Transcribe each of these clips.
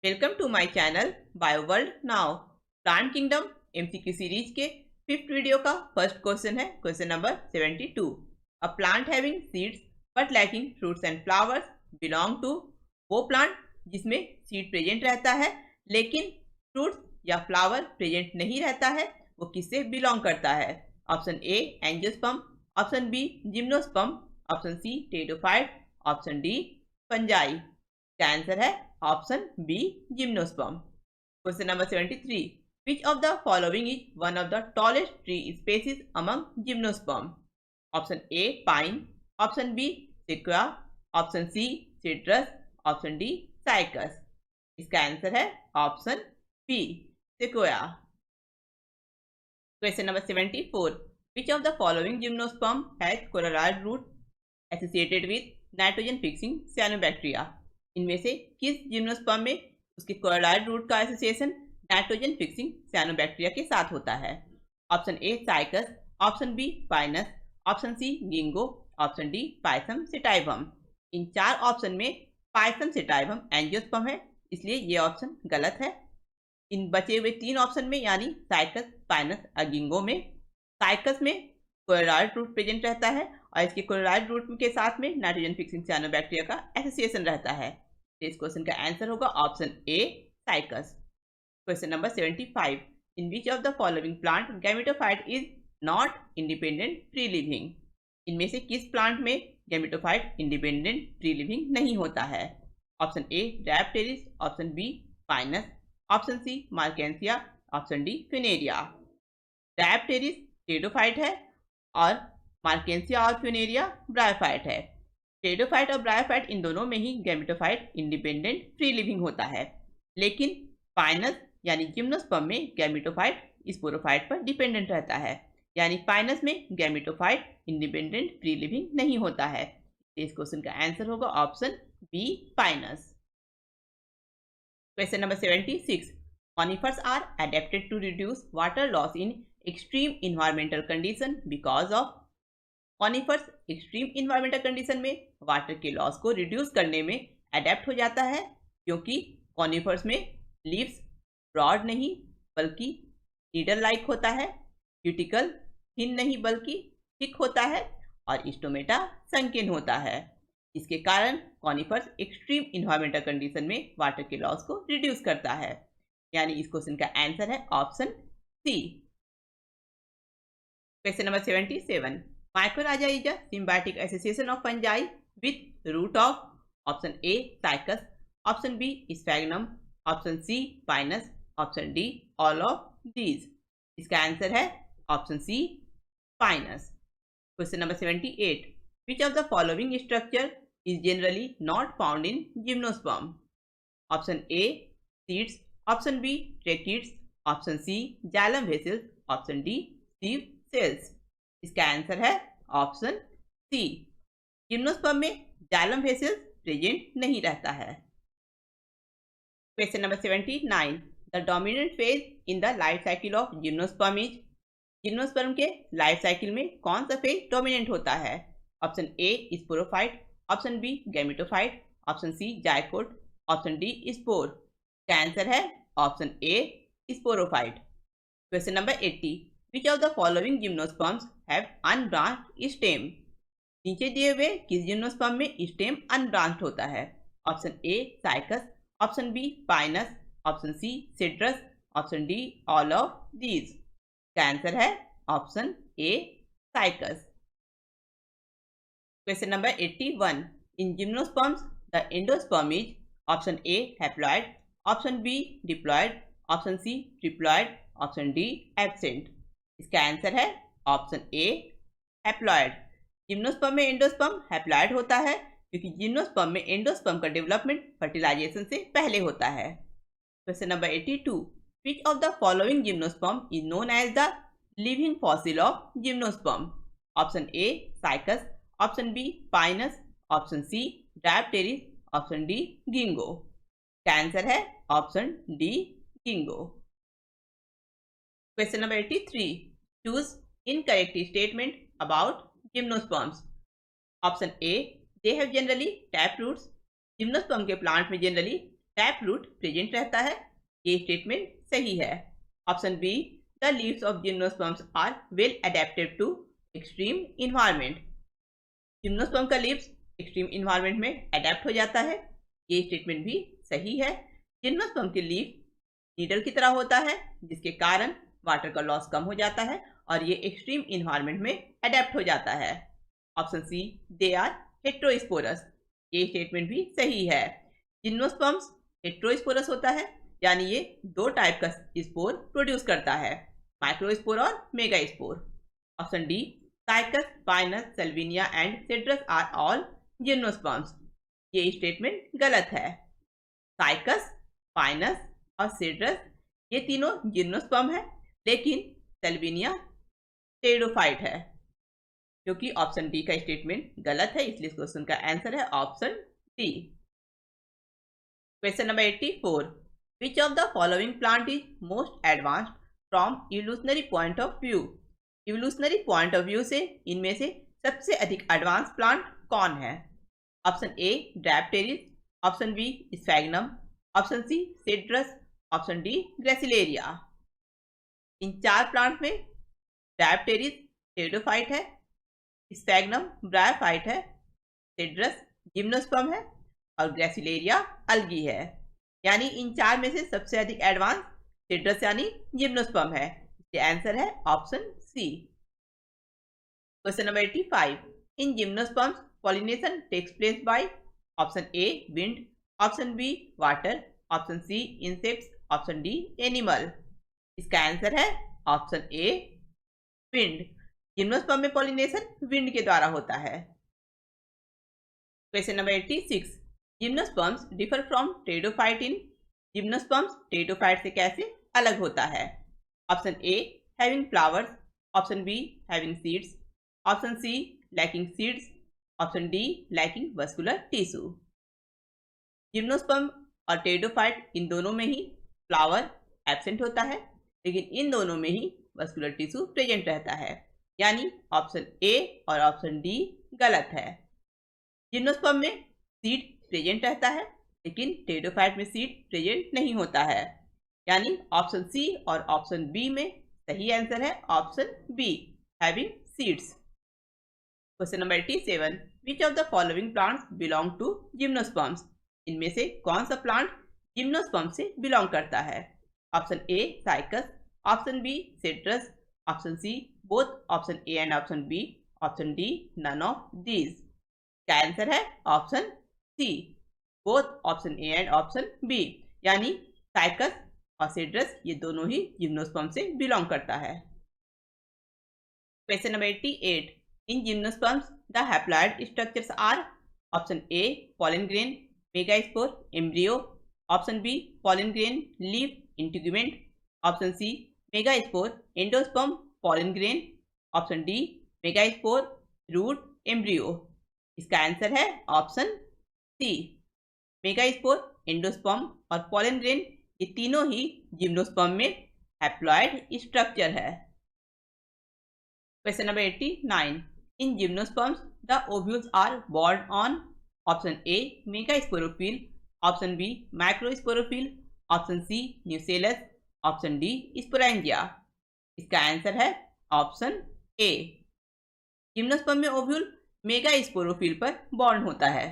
Welcome to my channel bio world now. Plant kingdom MCQ series के fifth video का first question है question number 72। A plant having seeds but lacking fruits and flowers belong to. वो plant जिसमें seed present रहता है लेकिन fruits या flower present नहीं रहता है वो किससे बिलोंग करता है? Option A angiosperm, option B gymnosperm, option C pteridophyte, option D fungi. का आंसर है option B gymnosperm. Question number 73। Which of the following is one of the tallest tree species among gymnosperm? Option A pine, option B sequoia, option C citrus, option D cycas. इसका answer है option B sequoia. Question number 74। Which of the following gymnosperm has coralloid root associated with nitrogen fixing cyanobacteria? इनमें से किस gymnosperm में उसके coralloid root का association nitrogen fixing cyanobacteria के साथ होता है? Option A cycas, option B Pinus, option C ginkgo, option D pythium sativum. इन चार ऑप्शन में पाइथम सेटाइवम एंजियोस्पर्म है, इसलिए ये ऑप्शन गलत है। इन बचे हुए तीन ऑप्शन में यानी साइकस, पाइनस और गिंगो में साइकस में कोलोराइड रूट प्रेजेंट रहता है और इसके क्लोराइड रूट के साथ में नाइट्रोजन फिक्सिंग साइनोबैक्टीरिया का एसोसिएशन रहता है। तो इस क्वेश्चन का आंसर होगा option A Cycas. Question number 75। In which of the following plant gametophyte is not independent free living? इनमें से किस प्लांट में गैमेटोफाइट इंडिपेंडेंट फ्री लिविंग नहीं होता है? Option A dipteris, option B Pinus, option C marchantia, option D funaria. Dipteris pteridophyte है और marchantia और फ्यूनेरिया ब्रायोफाइट है। टेरिडोफाइट और ब्रायोफाइट इन दोनों में ही गैमेटोफाइट इंडिपेंडेंट फ्री लिविंग होता है, लेकिन पाइनस यानी जिम्नोस्पर्म में गैमेटोफाइट स्पोरोफाइट पर डिपेंडेंट रहता है, यानी पाइनस में गैमेटोफाइट इंडिपेंडेंट फ्री लिविंग नहीं होता है। इस क्वेश्चन का आंसर होगा option B Pinus. Question number 76। Conifers are adapted to reduce water loss in extreme environmental condition because of। Conifers extreme environmental condition में वाटर के लॉस को रिड्यूस करने में अडेप्ट हो जाता है, क्योंकि कॉनिफर्स में लीव्स ब्रॉड नहीं बल्कि नीडल लाइक होता है, क्यूटिकल थिन नहीं बल्कि थिक होता है और स्टोमेटा संकीर्ण होता है। इसके कारण कॉनिफर्स एक्सट्रीम इन्वायरमेंटल कंडीशन में वाटर के लॉस को रिड्यूस करता है, यानी इस क्वेश्चन का आंसर है option C. Question number 77। Mycorrhiza is a symbiotic association of fungi with root of। Option A cycas, option B sphagnum, option C pinus, option D all of these. इसका answer है option C pinus. Question number 78। Which of the following structure is generally not found in gymnosperm? Option A seeds, option B tracheids, option C xylem vessels, option D sieve cells. इसका answer है option C. Gymnosperm में xylem vessels present नहीं रहता है। Question number 79। The dominant phase in the life cycle of gymnosperm is. Gymnosperm के life cycle में कौन सा फेज डोमिनेंट होता है? Option A sporophyte, option B gametophyte, option C zygote, option D spore. का आंसर है option A sporophyte. Question number 80। Which of the following gymnosperms have unbranched stem? नीचे दिए हुए किस जिम्नोस्पर्म में स्टेम अनब्रांच्ड होता है? Option A cycas, option B Pinus, option C citrus, option D all of these. का answer है option A Cycas. Question number 81। In gymnosperms the endosperm is. Option A haploid, option B diploid, option C triploid, option D absent. इसका answer है option A haploid. Gymnosperm में endosperm haploid होता है क्योंकि gymnosperm में endosperm का development fertilisation से पहले होता है। Question number 82। Which of the following gymnosperm is known as the living fossil of gymnosperm? Option A cycas, option B Pinus, option C dipteris, option D ginkgo. का answer है option D ginkgo. Question number 83। Choose incorrect statement about gymnosperms. Option A they have generally tap roots. Gymnosperm के plant में generally tap root present रहता है, ये statement सही है। Option B, the leaves of gymnosperms are well adapted to extreme environment. Gymnosperm का leaves extreme environment में adapt हो जाता है, ये स्टेटमेंट भी सही है। जिम्नोस्पर्म के लीव नीडल की तरह होता है, जिसके कारण वाटर का लॉस कम हो जाता है और ये एक्सट्रीम इन्वायरमेंट में अडेप्ट हो जाता है। Option C, they are heterosporous, ये स्टेटमेंट भी सही है। जिम्नोस्पर्म्स हेट्रोस्पोरस होता है, यानी ये दो टाइप का स्पोर प्रोड्यूस करता है, माइक्रोस्पोर और megaspore. Option D, Cycas, Pinus, Salvinia and Citrus are all gymnosperms, ये स्टेटमेंट गलत है। साइकस, पाइनस और सिट्रस ये तीनों जिम्नोस्पर्म है, लेकिन सेल्विनिया टेरिडोफाइट है, क्योंकि ऑप्शन डी का स्टेटमेंट गलत है, इसलिए क्वेश्चन का आंसर है option D. Question number 84, which of the following plant is most advanced from evolutionary point of view. Evolutionary point of view से इनमें से सबसे अधिक एडवांस प्लांट कौन है? Option A, dipteris, option B, sphagnum, option C, citrus, option D, gracilaria. इन चार plant में ड्रैप्टेरिस टेरिडोफाइट है, स्फैग्नम ब्रायोफाइट है, सिट्रस जिम्नोस्पर्म है और ग्रेसिलेरिया अल्गी है। यानी इन चार में से सबसे अधिक एडवांस सिट्रस यानी जिम्नोस्पर्म है, इसलिए आंसर है option C. Question number 85, in gymnosperms pollination takes place by option A, wind, option B, water, option C, insects, option D, animal. इसका आंसर है ऑप्शन ए, विंड। जिम्नोस्पर्म में pollination wind के द्वारा होता है। Question number 86, gymnosperms differ from pteridophyte in. Gymnosperms pteridophyte से कैसे अलग होता है? Option A, having flowers, option B, having seeds, option C, lacking seeds, option D, lacking vascular tissue. Gymnosperm और टेरिडोफाइट इन दोनों में ही फ्लावर एब्सेंट होता है, लेकिन इन दोनों में ही वस्कुलर टिश्यू प्रेजेंट रहता है, यानी ऑप्शन ए और ऑप्शन डी गलत है। जिम्नोस्पर्म में सीड प्रेजेंट रहता है, लेकिन टेरिडोफाइट में सीड प्रेजेंट नहीं होता है, यानी ऑप्शन सी और ऑप्शन बी में सही आंसर है option B, having seeds. Question number 87, which of the following plants belong to gymnosperms. इनमें से कौन सा प्लांट जिम्नोस्पर्म से बिलोंग करता है? Option A, cycas, option B, Citrus, option C, both option A and option B, option D, none of these. क्या answer है option C, both option A and option B, यानी Cycas और Citrus ये दोनों ही gymnosperm से belong करता है। Question number 88, in gymnosperms the haploid structures are. Option A, pollen grain, megaspore, embryo, option B, pollen grain, leaf, integument, option C, megaspore, endosperm, pollen grain, option D, megaspore, root, embryo. इसका answer है option C, megaspore, endosperm और pollen grain ये तीनों ही gymnosperm में haploid structure है। Question number 89, in gymnosperms the ovules are borne on. Option A, megasporophyll, option B, microsporophyll, option C, nucellus, option D, sporangia. इसका answer है option A, gymnosperm में ovule megasporophyll पर borne होता है।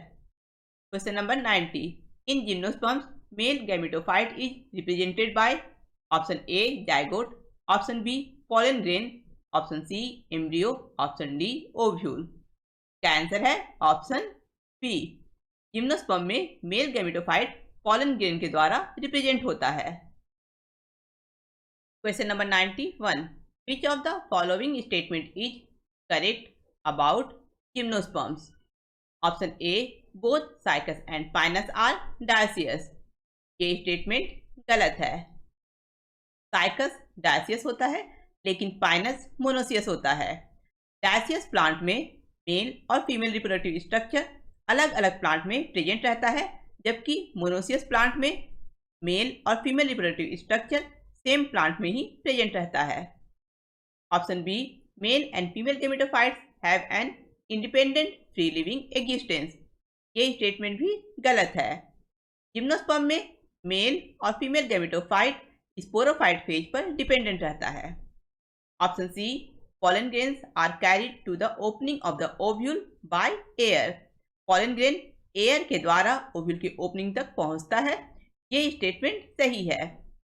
Question number 90, in gymnosperms male gametophyte is represented by. Option A, zygote, option B, pollen grain, option C, embryo, option D, ovule. क्या answer है option B, gymnosperm में male gametophyte pollen grain के द्वारा represent होता है। Question number 91, which of the following statement is correct about gymnosperms. Option A, both Cycas and Pinus are dioecious. ये statement गलत है। साइकस डायसियस होता है, लेकिन पाइनस मोनोसियस होता है। डायसियस प्लांट में मेल और फीमेल रिप्रोडक्टिव स्ट्रक्चर अलग अलग प्लांट में प्रेजेंट रहता है, जबकि मोनोसियस प्लांट में मेल और female reproductive structure same plant में ही प्रेजेंट रहता है। Option B, male and female gametophytes have an independent free living existence. ये स्टेटमेंट भी गलत है। जिम्नोस्पर्म में मेल और फीमेल गैमेटोफाइट स्पोरोफाइट फेज पर डिपेंडेंट रहता है। Option C, pollen grains are carried to the opening of the ovule by air. pollen grain air के द्वारा ओव्यूल के ओपनिंग तक पहुंचता है। ये स्टेटमेंट सही है।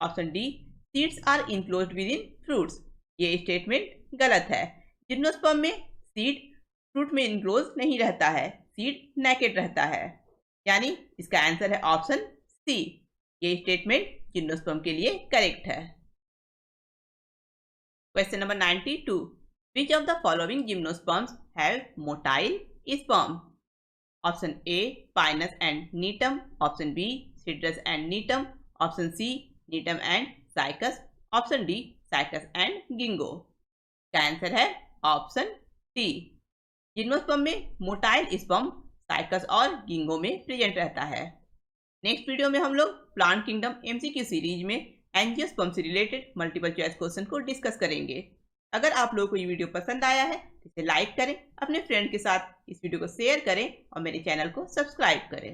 Option D, seeds are enclosed within fruits. ये स्टेटमेंट गलत है। जिम्नोस्पर्म में सीड फ्रूट में इनक्लोज नहीं रहता है, सीड नेकेड रहता है। यानी इसका आंसर है ऑप्शन सी। ये स्टेटमेंट जिम्नोस्पर्म के लिए करेक्ट है। Question number 92. Which of the following gymnosperms have motile sperm? Option A, Pinus and Netum. Option B, Citrus and Netum. Option C, Netum and Cycas. Option D, Cycas and Ginkgo. का answer है option D. Gymnosperm में motile sperm cycas और गिंगो में present रहता है। Next video में हम लोग प्लांट किंगडम एमसीक्यू सीरीज में एंजियोस्पर्म से रिलेटेड मल्टीपल चॉइस क्वेश्चन को डिस्कस करेंगे। अगर आप लोगों को ये वीडियो पसंद आया है तो इसे लाइक करें, अपने फ्रेंड के साथ इस वीडियो को शेयर करें और मेरे चैनल को सब्सक्राइब करें।